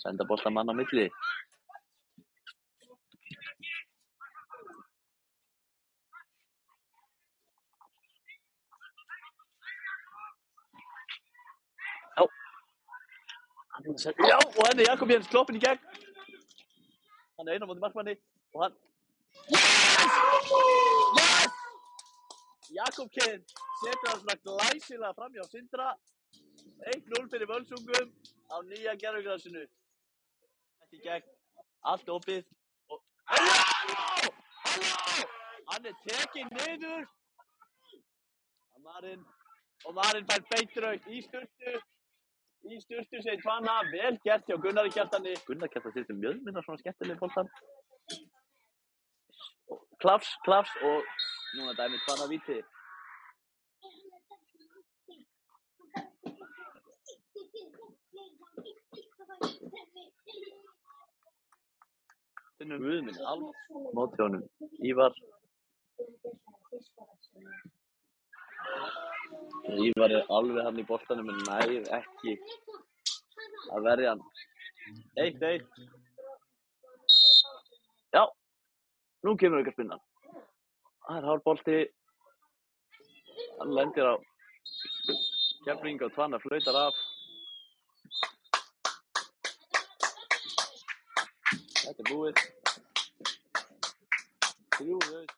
Senda boltamann á milli. Já. Já, og henni Jakob Jens kloppin í gegn. Hann einn á móti markmanni og hann... Yes! Jakob Kind setur hann svona glæsilega fram hjá Sindra. 1-0 fyrir Völsungum á nýja gervigrasinu. Þetta í gegn, allt opið og... Halló! Hann tekinn niður. Marinn fær beint rautt í sturtu. Í sturtu segir Tvanna, vel gert hjá Gunnari Kjartani. Gunnar Kjartan sýttir mjöðmynda svona skemmtileg boltan. Klafs og núna dæmi Tvanna víti. Guðminn alveg móti honum. Ívar er alveg hann í boltanum en nær ekki að verja hann. 1-1. Já, nú kemur aukaspyrnan. Það er hár bolti. Hann lendir á Kefling og Tvanna flautar af. Þetta er búið. 3-0.